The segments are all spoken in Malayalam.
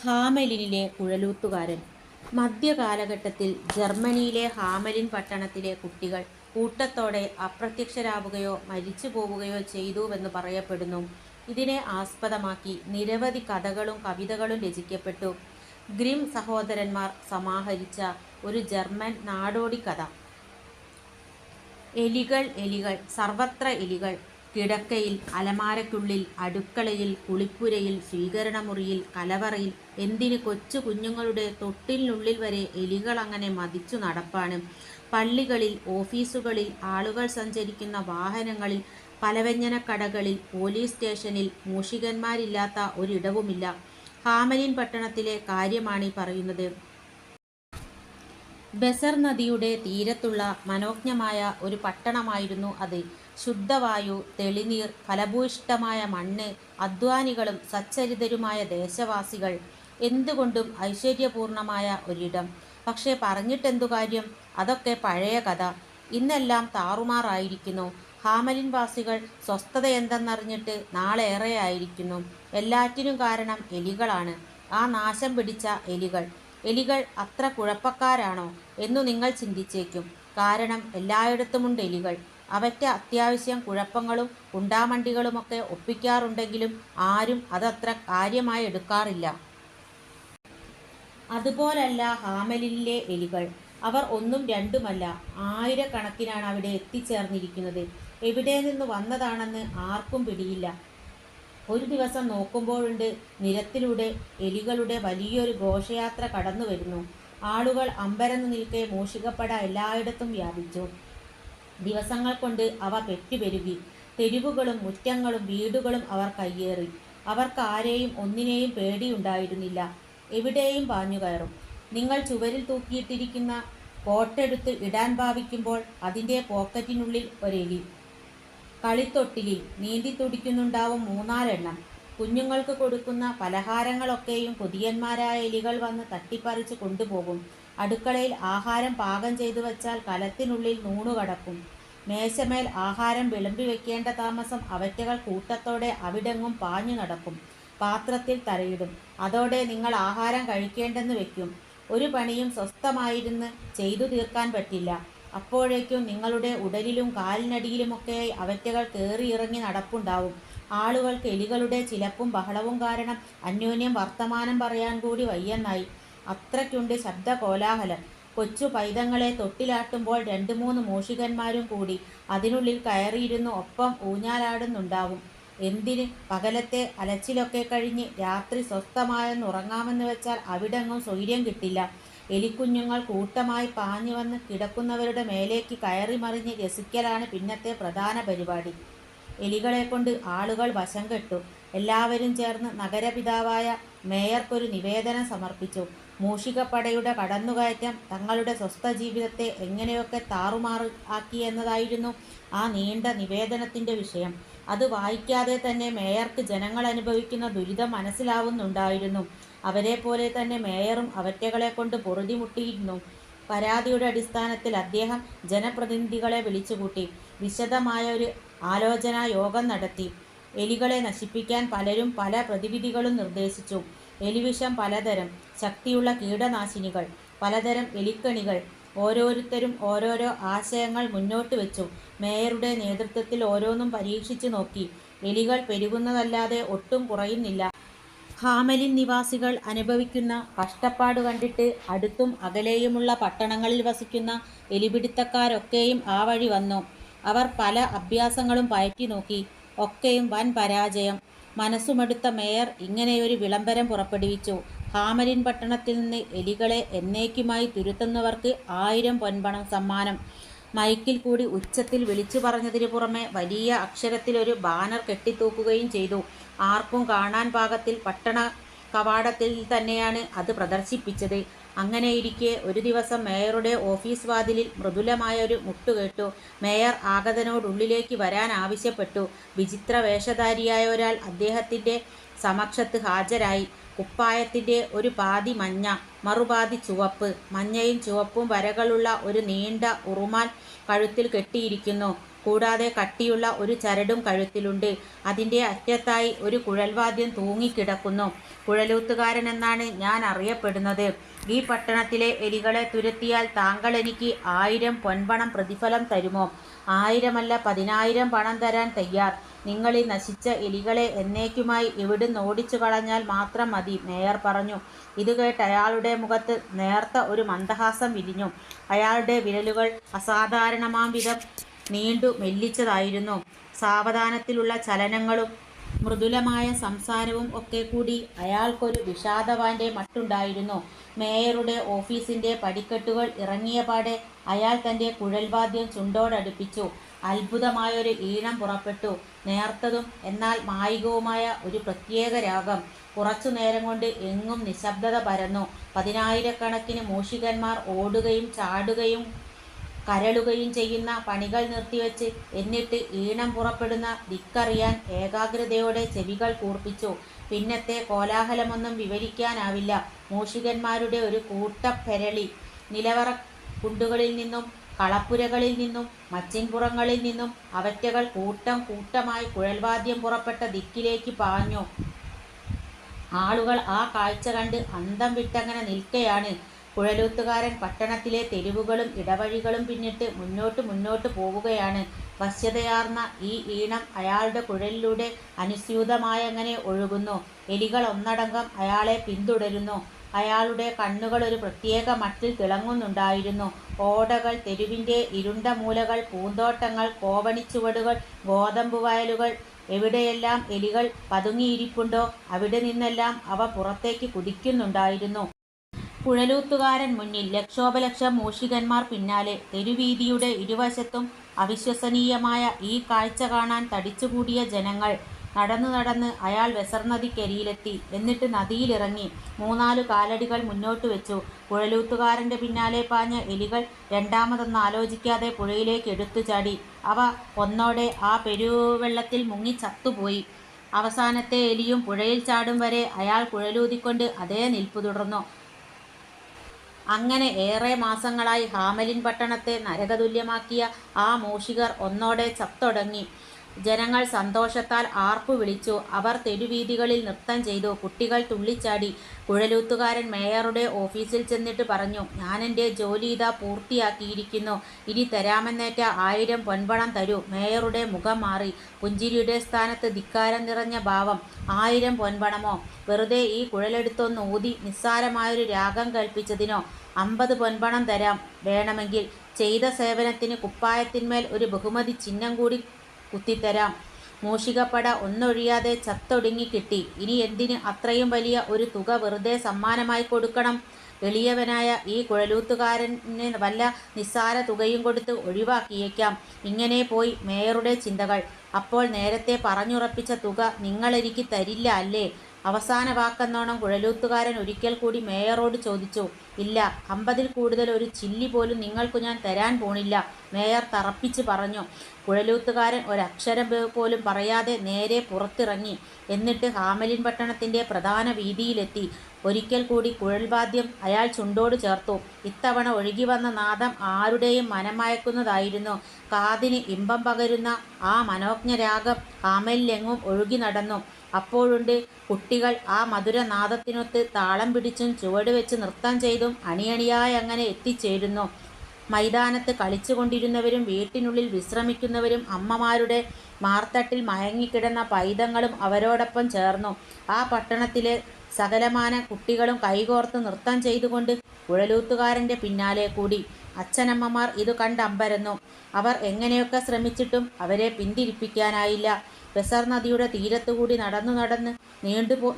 ഹാമെലിനിലെ കുഴലൂത്തുകാരൻ. മധ്യകാലഘട്ടത്തിൽ ജർമ്മനിയിലെ ഹാമെലിൻ പട്ടണത്തിലെ കുട്ടികൾ കൂട്ടത്തോടെ അപ്രത്യക്ഷരാവുകയോ മരിച്ചു പോവുകയോ ചെയ്തുവെന്ന് പറയപ്പെടുന്നു. ഇതിനെ ആസ്പദമാക്കി നിരവധി കഥകളും കവിതകളും രചിക്കപ്പെട്ടു. ഗ്രിം സഹോദരന്മാർ സമാഹരിച്ച ഒരു ജർമ്മൻ നാടോടി കഥ. എലികൾ, എലികൾ, സർവത്ര എലികൾ. കിടക്കയിൽ, അലമാരയ്ക്കുള്ളിൽ, അടുക്കളയിൽ, കുളിപ്പുരയിൽ, സ്വീകരണമുറിയിൽ, കലവറയിൽ, എന്തിന് കൊച്ചു കുഞ്ഞുങ്ങളുടെ തൊട്ടിലിനുള്ളിൽ വരെ എലികളങ്ങനെ മതിച്ചു നടപ്പാണ്. പള്ളികളിൽ, ഓഫീസുകളിൽ, ആളുകൾ സഞ്ചരിക്കുന്ന വാഹനങ്ങളിൽ, പലവ്യഞ്ജനക്കടകളിൽ, പോലീസ് സ്റ്റേഷനിൽ മൂഷികന്മാരില്ലാത്ത ഒരിടവുമില്ല. ഹാമലിൻ പട്ടണത്തിലെ കാര്യമാണീ പറയുന്നത്. ബെസർ നദിയുടെ തീരത്തുള്ള മനോജ്ഞമായ ഒരു പട്ടണമായിരുന്നു അത്. ശുദ്ധവായു, തെളിനീർ, ഫലഭൂയിഷ്ഠമായ മണ്ണ്, അധ്വാനികളും സച്ചരിതരുമായ ദേശവാസികൾ, എന്തുകൊണ്ടും ഐശ്വര്യപൂർണമായ ഒരിടം. പക്ഷേ പറഞ്ഞിട്ടെന്തു കാര്യം? അതൊക്കെ പഴയ കഥ. ഇന്നെല്ലാം താറുമാറായിരിക്കുന്നു. ഹാമലിൻ വാസികൾ സ്വസ്ഥതയെന്തെന്നറിഞ്ഞിട്ട് നാളേറെയായിരിക്കുന്നു. എല്ലാറ്റിനും കാരണം എലികളാണ്. ആ നാശം പിടിച്ച എലികൾ. എലികൾ അത്ര കുഴപ്പക്കാരാണോ എന്നു നിങ്ങൾ ചിന്തിച്ചേക്കും. കാരണം എല്ലായിടത്തുമുണ്ട് എലികൾ. അവയ്ക്ക് അത്യാവശ്യം കുഴപ്പങ്ങളും കുണ്ടാമണ്ടികളുമൊക്കെ ഒപ്പിക്കാറുണ്ടെങ്കിലും ആരും അതത്ര കാര്യമായി എടുക്കാറില്ല. അതുപോലല്ല ഹാമലിനിലെ എലികൾ. അവർ ഒന്നും രണ്ടുമല്ല, ആയിരക്കണക്കിനാണ് അവിടെ എത്തിച്ചേർന്നിരിക്കുന്നത്. എവിടെ നിന്ന് വന്നതാണെന്ന് ആർക്കും പിടിയില്ല. ഒരു ദിവസം നോക്കുമ്പോഴുണ്ട് നിരത്തിലൂടെ എലികളുടെ വലിയൊരു ഘോഷയാത്ര കടന്നു വരുന്നു. ആളുകൾ അമ്പരന്ന് നിൽക്കെ മൂഷികപ്പട എല്ലായിടത്തും വ്യാപിച്ചു. ദിവസങ്ങൾ കൊണ്ട് അവ പെറ്റുപെരുകി. തെരുവുകളും മുറ്റങ്ങളും വീടുകളും അവർ കയ്യേറി. അവർക്ക് ആരെയും ഒന്നിനെയും പേടിയുണ്ടായിരുന്നില്ല. എവിടെയും പാഞ്ഞുകയറും. നിങ്ങൾ ചുവരിൽ തൂക്കിയിട്ടിരിക്കുന്ന കോട്ടെടുത്ത് ഇടാൻ ഭാവിക്കുമ്പോൾ അതിൻ്റെ പോക്കറ്റിനുള്ളിൽ ഒരെലി. കളിത്തൊട്ടിലിൽ നീന്തി തുടിക്കുന്നുണ്ടാവും 3-4 കുഞ്ഞുങ്ങൾക്ക് കൊടുക്കുന്ന പലഹാരങ്ങളൊക്കെയും കൊതിയന്മാരായ എലികൾ വന്ന് തട്ടിപ്പറിച്ച് കൊണ്ടുപോകും. അടുക്കളയിൽ ആഹാരം പാകം ചെയ്തു വച്ചാൽ കലത്തിനുള്ളിൽ നൂണുകടക്കും. മേശമേൽ ആഹാരം വിളമ്പി വെക്കേണ്ട താമസം അവറ്റകൾ കൂട്ടത്തോടെ അവിടെങ്ങും പാഞ്ഞു നടക്കും. പാത്രത്തിൽ തലയിടും. അതോടെ നിങ്ങൾ ആഹാരം കഴിക്കേണ്ടെന്ന് വെക്കും. ഒരു പണിയും സ്വസ്ഥമായിരുന്ന് ചെയ്തു തീർക്കാൻ പറ്റില്ല. അപ്പോഴേക്കും നിങ്ങളുടെ ഉടലിലും കാലിനടിയിലുമൊക്കെയായി അവറ്റകൾ കയറിയിറങ്ങി നടപ്പുണ്ടാവും. ആളുകൾക്ക് എലികളുടെ ചിലപ്പും ബഹളവും കാരണം അന്യോന്യം വർത്തമാനം പറയാൻ കൂടി വയ്യെന്നായി. അത്രയ്ക്കുണ്ട് ശബ്ദ കോലാഹലം. കൊച്ചു പൈതങ്ങളെ തൊട്ടിലാട്ടുമ്പോൾ 2-3 മൂഷികന്മാരും കൂടി അതിനുള്ളിൽ കയറിയിരുന്നു ഒപ്പം ഊഞ്ഞാലാടുന്നുണ്ടാവും. എന്തിന്? പകലത്തെ അലച്ചിലൊക്കെ കഴിഞ്ഞ് രാത്രി സ്വസ്ഥമായെന്നുറങ്ങാമെന്ന് വെച്ചാൽ അവിടെങ്ങും സ്വൈര്യം കിട്ടില്ല. എലിക്കുഞ്ഞുങ്ങൾ കൂട്ടമായി പാഞ്ഞു വന്ന് കിടക്കുന്നവരുടെ മേലേക്ക് കയറി മറിഞ്ഞ് രസിക്കലാണ് പിന്നത്തെ പ്രധാന പരിപാടി. എലികളെക്കൊണ്ട് ആളുകൾ വശം കെട്ടു. എല്ലാവരും ചേർന്ന് നഗരപിതാവായ മേയർക്കൊരു നിവേദനം സമർപ്പിച്ചു. മൂഷികപ്പടയുടെ കടന്നുകയറ്റം തങ്ങളുടെ സ്വസ്ഥ ജീവിതത്തെ എങ്ങനെയൊക്കെ താറുമാറ് ആക്കിയെന്നതായിരുന്നു ആ നീണ്ട നിവേദനത്തിൻ്റെ വിഷയം. അത് വായിക്കാതെ തന്നെ മേയർക്ക് ജനങ്ങൾ അനുഭവിക്കുന്ന ദുരിതം മനസ്സിലാവുന്നുണ്ടായിരുന്നു. അവരെപ്പോലെ തന്നെ മേയറും അവറ്റകളെക്കൊണ്ട് പൊറുതിമുട്ടിയിരുന്നു. പരാതിയുടെ അടിസ്ഥാനത്തിൽ അദ്ദേഹം ജനപ്രതിനിധികളെ വിളിച്ചുകൂട്ടി. വിശദമായ ഒരു ആലോചനാ യോഗം നടത്തി. എലികളെ നശിപ്പിക്കാൻ പലരും പല പ്രതിവിധികളും നിർദ്ദേശിച്ചു. എലിവിഷം പലതരം, ശക്തിയുള്ള കീടനാശിനികൾ, പലതരം എലിക്കണികൾ. ഓരോരുത്തരും ഓരോരോ ആശയങ്ങൾ മുന്നോട്ട് വെച്ചു. മേയറുടെ നേതൃത്വത്തിൽ ഓരോന്നും പരീക്ഷിച്ചു നോക്കി. എലികൾ പെരുകുന്നതല്ലാതെ ഒട്ടും കുറയുന്നില്ല. ഹാമലിൻ നിവാസികൾ അനുഭവിക്കുന്ന കഷ്ടപ്പാട് കണ്ടിട്ട് അടുത്തും അകലെയുമുള്ള പട്ടണങ്ങളിൽ വസിക്കുന്ന എലിപിടുത്തക്കാരൊക്കെയും ആ വഴി വന്നു. അവർ പല അഭ്യാസങ്ങളും പയറ്റി നോക്കി. ഒക്കെയും വൻ പരാജയം. മനസ്സുമെടുത്ത മേയർ ഇങ്ങനെയൊരു വിളംബരം പുറപ്പെടുവിച്ചു. ഹാമലിൻ പട്ടണത്തിൽ നിന്ന് എലികളെ എന്നേക്കുമായി തുരത്തുന്നവർക്ക് 1000 പൊൻപണം സമ്മാനം. മൈക്കിൽ കൂടി ഉച്ചത്തിൽ വിളിച്ചു പറഞ്ഞതിന് പുറമെ വലിയ അക്ഷരത്തിലൊരു ബാനർ കെട്ടിത്തൂക്കുകയും ചെയ്തു. ആർക്കും കാണാൻ പാകത്തിൽ പട്ടണ കവാടത്തിൽ തന്നെയാണ് അത് പ്രദർശിപ്പിച്ചത്. അങ്ങനെയിരിക്കെ ഒരു ദിവസം മേയറുടെ ഓഫീസ് വാതിലിൽ മൃദുലമായ ഒരു മുട്ടുകേട്ടു. മേയർ ആഗതനോട് ഉള്ളിലേക്ക് വരാൻ ആവശ്യപ്പെട്ടു. വിചിത്ര വേഷധാരിയായ ഒരാൾ അദ്ദേഹത്തിൻ്റെ സമക്ഷത്ത് ഹാജരായി. കുപ്പായത്തിൻ്റെ ഒരു പാതി മഞ്ഞ, മറുപാതി ചുവപ്പ്. മഞ്ഞയും ചുവപ്പും വരകളുള്ള ഒരു നീണ്ട ഉറുമാൽ കഴുത്തിൽ കെട്ടിയിരിക്കുന്നു. കൂടാതെ കട്ടിയുള്ള ഒരു ചരടും കഴുത്തിലുണ്ട്. അതിൻ്റെ അറ്റത്തായി ഒരു കുഴൽവാദ്യം തൂങ്ങിക്കിടക്കുന്നു. കുഴലൂത്തുകാരൻ എന്നാണ് ഞാൻ അറിയപ്പെടുന്നത്. ഈ പട്ടണത്തിലെ എലികളെ തുരത്തിയാൽ താങ്കൾ എനിക്ക് 1000 പൊൻപണം പ്രതിഫലം തരുമോ? 1000 അല്ല, 10,000 പണം തരാൻ തയ്യാർ. നിങ്ങൾ ഈ നശിച്ച എലികളെ എന്നേക്കുമായി ഇവിടുന്ന് ഓടിച്ചു കളഞ്ഞാൽ മാത്രം മതി, മേയർ പറഞ്ഞു. ഇത് കേട്ട് അയാളുടെ മുഖത്ത് നേർത്ത ഒരു മന്ദഹാസം വിരിഞ്ഞു. അയാളുടെ വിരലുകൾ അസാധാരണമാം വിധം നീണ്ടു മെല്ലിച്ചതായിരുന്നു. സാവധാനത്തിലുള്ള ചലനങ്ങളും മൃദുലമായ സംസാരവും ഒക്കെ കൂടി അയാൾക്കൊരു വിഷാദവാന്റെ മട്ടുണ്ടായിരുന്നു. മേയറുടെ ഓഫീസിന്റെ പടിക്കെട്ടുകൾ ഇറങ്ങിയപാടെ അയാൾ തൻ്റെ കുഴൽവാദ്യം ചുണ്ടോടടുപ്പിച്ചു. അത്ഭുതമായൊരു ഈണം പുറപ്പെട്ടു. നേർത്തതും എന്നാൽ മായികവുമായ ഒരു പ്രത്യേക രാഗം. കുറച്ചു നേരം കൊണ്ട് എങ്ങും നിശബ്ദത പരന്നു. 10,000 മൂഷികന്മാർ ഓടുകയും ചാടുകയും കരളുകയും ചെയ്യുന്ന പണികൾ നിർത്തിവെച്ച് എന്നിട്ട് ഈണം പുറപ്പെടുന്ന ദിക്കറിയാൻ ഏകാഗ്രതയോടെ ചെവികൾ കൂർപ്പിച്ചു. പിന്നത്തെ കോലാഹലമൊന്നും വിവരിക്കാനാവില്ല. മൂഷികന്മാരുടെ ഒരു കൂട്ടപ്പെരളി. നിലവറ കുണ്ടുകളിൽ നിന്നും കളപ്പുരകളിൽ നിന്നും മച്ചിൻപുറങ്ങളിൽ നിന്നും അവറ്റകൾ കൂട്ടം കൂട്ടമായി കുഴൽവാദ്യം പുറപ്പെട്ട ദിക്കിലേക്ക് പാഞ്ഞു. ആളുകൾ ആ കാഴ്ച കണ്ട് അന്തം വിട്ടങ്ങനെ നിൽക്കയാണ്. കുഴലൂത്തുകാരൻ പട്ടണത്തിലെ തെരുവുകളും ഇടവഴികളും പിന്നിട്ട് മുന്നോട്ട് പോവുകയാണ്. വശ്യതയാർന്ന ഈ ഈണം അയാളുടെ കുഴലിലൂടെ അനുസ്യൂതമായങ്ങനെ ഒഴുകുന്നു. എലികൾ ഒന്നടങ്കം അയാളെ പിന്തുടരുന്നു. അയാളുടെ കണ്ണുകൾ ഒരു പ്രത്യേക മട്ടിൽ തിളങ്ങുന്നുണ്ടായിരുന്നു. ഓടകൾ, തെരുവിൻ്റെ ഇരുണ്ട മൂലകൾ, പൂന്തോട്ടങ്ങൾ, കോവണിച്ചുവടുകൾ, ഗോതമ്പ് വയലുകൾ, എവിടെയെല്ലാം എലികൾ പതുങ്ങിയിരിപ്പുണ്ടോ അവിടെ നിന്നെല്ലാം അവ പുറത്തേക്ക് കുതിക്കുന്നുണ്ടായിരുന്നു. കുഴലൂത്തുകാരൻ മുന്നിൽ, ലക്ഷോപലക്ഷം മൂഷികന്മാർ പിന്നാലെ. തെരുവീതിയുടെ ഇരുവശത്തും അവിശ്വസനീയമായ ഈ കാഴ്ച കാണാൻ തടിച്ചുകൂടിയ ജനങ്ങൾ. നടന്ന് അയാൾ വെസർ നദിക്കരിയിലെത്തി. എന്നിട്ട് നദിയിലിറങ്ങി 3-4 കാലടികൾ മുന്നോട്ട് വെച്ചു. കുഴലൂത്തുകാരൻ്റെ പിന്നാലെ പാഞ്ഞ എലികൾ രണ്ടാമതൊന്നും ആലോചിക്കാതെ പുഴയിലേക്ക് എടുത്തു ചാടി. അവ ഒന്നോടെ ആ പെരുവെള്ളത്തിൽ മുങ്ങി ചത്തുപോയി. അവസാനത്തെ എലിയും പുഴയിൽ ചാടും വരെ അയാൾ കുഴലൂതിക്കൊണ്ട് അതേ നിൽപ്പ് തുടർന്നു. അങ്ങനെ ഏറെ മാസങ്ങളായി ഹാമലിൻ പട്ടണത്തെ നരകതുല്യമാക്കിയ ആ മൂഷികർ ഒന്നോടെ ചത്തൊടങ്ങി. ജനങ്ങൾ സന്തോഷത്താൽ ആർപ്പു വിളിച്ചു. അവർ തെരുവീഥികളിൽ നൃത്തം ചെയ്തു. കുട്ടികൾ തുള്ളിച്ചാടി. കുഴലൂത്തുകാരൻ മേയറുടെ ഓഫീസിൽ ചെന്നിട്ട് പറഞ്ഞു, ഞാനെൻ്റെ ജോലി ഇതാ പൂർത്തിയാക്കിയിരിക്കുന്നു. ഇനി തരാമെന്നേറ്റ 1000 പൊൻപണം തരൂ. മേയറുടെ മുഖം മാറി. പുഞ്ചിരിയുടെ സ്ഥാനത്ത് ധിക്കാരം നിറഞ്ഞ ഭാവം. 1000 പൊൻപണമോ? വെറുതെ ഈ കുഴലെടുത്തൊന്ന് ഊതി നിസ്സാരമായൊരു രാഗം കൽപ്പിച്ചതിനോ? 50 പൊൻപണം തരാം. വേണമെങ്കിൽ ചെയ്ത സേവനത്തിന് കുപ്പായത്തിന്മേൽ ഒരു ബഹുമതി ചിഹ്നം കൂടി കുത്തിത്തരാം. മൂഷികപ്പട ഒന്നൊഴിയാതെ ചത്തൊടുങ്ങി കിട്ടി. ഇനി എന്തിന് അത്രയും വലിയ ഒരു തുക വെറുതെ സമ്മാനമായി കൊടുക്കണം? എളിയവനായ ഈ കുഴലൂത്തുകാരന് വല്ല നിസ്സാര തുകയും കൊടുത്ത് ഒഴിവാക്കിയേക്കാം. ഇങ്ങനെ പോയി മേയറുടെ ചിന്തകൾ. അപ്പോൾ നേരത്തെ പറഞ്ഞുറപ്പിച്ച തുക നിങ്ങളെനിക്ക് തരില്ല അല്ലേ? അവസാന വാക്കെന്നോണം കുഴലൂത്തുകാരൻ ഒരിക്കൽ കൂടി മേയറോട് ചോദിച്ചു. ഇല്ല, 50-ൽ കൂടുതൽ ഒരു ചില്ലി പോലും നിങ്ങൾക്കു ഞാൻ തരാൻ പോണില്ല, മേയർ തറപ്പിച്ച് പറഞ്ഞു. കുഴലൂത്തുകാരൻ ഒരക്ഷരം പോലും പറയാതെ നേരെ പുറത്തിറങ്ങി. എന്നിട്ട് ഹാമലിൻ പട്ടണത്തിൻ്റെ പ്രധാന വീതിയിലെത്തി. ഒരിക്കൽ കൂടി കുഴൽവാദ്യം അയാൾ ചുണ്ടോട് ചേർത്തു. ഇത്തവണ ഒഴുകി വന്ന നാദം ആരുടെയും മനമയക്കുന്നതായിരുന്നു. കാതിന് ഇമ്പം പകരുന്ന ആ മനോജ്ഞരാഗം ഹാമലിലെങ്ങും ഒഴുകി നടന്നു. അപ്പോഴുണ്ട് കുട്ടികൾ ആ മധുരനാദത്തിനൊത്ത് താളം പിടിച്ചും ചുവട് വെച്ച് നൃത്തം ചെയ്തും അണിയണിയായി അങ്ങനെ എത്തിച്ചേരുന്നു. മൈതാനത്ത് കളിച്ചുകൊണ്ടിരുന്നവരും വീട്ടിനുള്ളിൽ വിശ്രമിക്കുന്നവരും അമ്മമാരുടെ മാർത്തട്ടിൽ മയങ്ങിക്കിടന്ന പൈതങ്ങളും അവരോടൊപ്പം ചേർന്നു. ആ പട്ടണത്തിലെ സകലമാന കുട്ടികളും കൈകോർത്ത് നൃത്തം ചെയ്തുകൊണ്ട് കുഴലൂത്തുകാരൻ്റെ പിന്നാലെ കൂടി. അച്ഛനമ്മമാർ ഇത് കണ്ടമ്പരന്നു. അവർ എങ്ങനെയൊക്കെ ശ്രമിച്ചിട്ടും അവരെ പിന്തിരിപ്പിക്കാനായില്ല. വെസർ നദിയുടെ തീരത്തുകൂടി നടന്ന്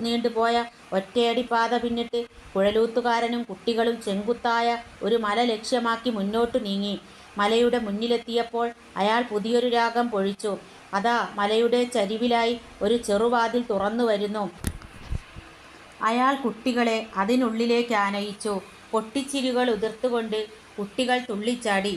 നീണ്ടുപോയ ഒറ്റയടിപ്പാത പിന്നിട്ട് കുഴലൂത്തുകാരനും കുട്ടികളും ചെങ്കുത്തായ ഒരു മല ലക്ഷ്യമാക്കി മുന്നോട്ടു നീങ്ങി. മലയുടെ മുന്നിലെത്തിയപ്പോൾ അയാൾ പുതിയൊരു രാഗം പൊഴിച്ചു. അതാ മലയുടെ ചരിവിലായി ഒരു ചെറുവാതിൽ തുറന്നു വരുന്നു. അയാൾ കുട്ടികളെ അതിനുള്ളിലേക്ക് ആനയിച്ചു. പൊട്ടിച്ചിരികൾ ഉതിർത്തുകൊണ്ട് കുട്ടികൾ തുള്ളിച്ചാടി.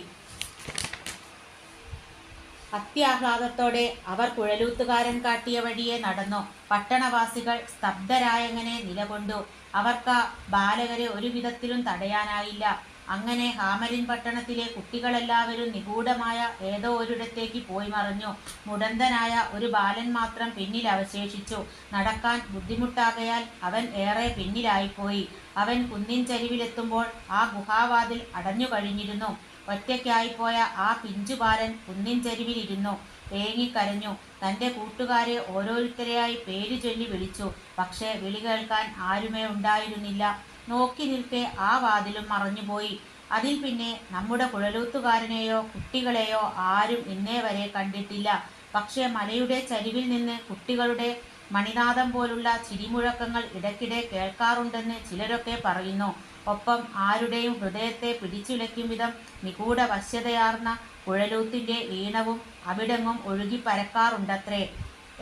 അത്യാഹ്ലാദത്തോടെ അവർ കുഴലൂത്തുകാരൻ കാട്ടിയ വഴിയെ നടന്നു. പട്ടണവാസികൾ സ്തബ്ധരായങ്ങനെ നിലകൊണ്ടു. അവർക്ക് ബാലകരെ ഒരു വിധത്തിലും തടയാനായില്ല. അങ്ങനെ ഹാമലിൻ പട്ടണത്തിലെ കുട്ടികളെല്ലാവരും നിഗൂഢമായ ഏതോ ഒരിടത്തേക്ക് പോയി മറഞ്ഞു. മുടന്തനായ ഒരു ബാലൻ മാത്രം പിന്നിൽ അവശേഷിച്ചു. നടക്കാൻ ബുദ്ധിമുട്ടാകയാൽ അവൻ ഏറെ പിന്നിലായിപ്പോയി. അവൻ കുന്നിൻ ചരിവിലെത്തുമ്പോൾ ആ ഗുഹാവാതിൽ അടഞ്ഞു കഴിഞ്ഞിരുന്നു. ഒറ്റയ്ക്കായിപ്പോയ ആ പിഞ്ചുബാലൻ കുന്നിൻ ചരിവിലിരുന്നു തേങ്ങിക്കരഞ്ഞു. തൻ്റെ കൂട്ടുകാരെ ഓരോരുത്തരെയായി പേര് ചൊല്ലി വിളിച്ചു. പക്ഷേ വിളി കേൾക്കാൻ ആരുമേ ഉണ്ടായിരുന്നില്ല. നോക്കി നിൽക്കെ ആ വാതിലും മറഞ്ഞുപോയി. അതിൽ പിന്നെ നമ്മുടെ കുഴലൂത്തുകാരനെയോ കുട്ടികളെയോ ആരും ഇന്നേ വരെ കണ്ടിട്ടില്ല. പക്ഷേ മലയുടെ ചരിവിൽ നിന്ന് കുട്ടികളുടെ മണിനാദം പോലുള്ള ചിരിമുഴക്കങ്ങൾ ഇടയ്ക്കിടെ കേൾക്കാറുണ്ടെന്ന് ചിലരൊക്കെ പറയുന്നു. ഒപ്പം ആരുടെയും ഹൃദയത്തെ പിടിച്ചുലയ്ക്കും വിധം നിഗൂഢ വശ്യതയാർന്ന കുഴലൂത്തിൻ്റെ ഈണവും അവിടെങ്ങും ഒഴുകി പരക്കാറുണ്ടത്രേ.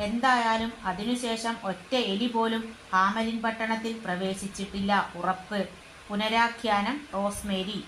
എന്തായാലും അതിനുശേഷം ഒറ്റ എലി പോലും ഹാമലിൻ പട്ടണത്തിൽ പ്രവേശിച്ചിട്ടില്ല. ഉറപ്പ്. പുനരാഖ്യാനം റോസ്മേരി.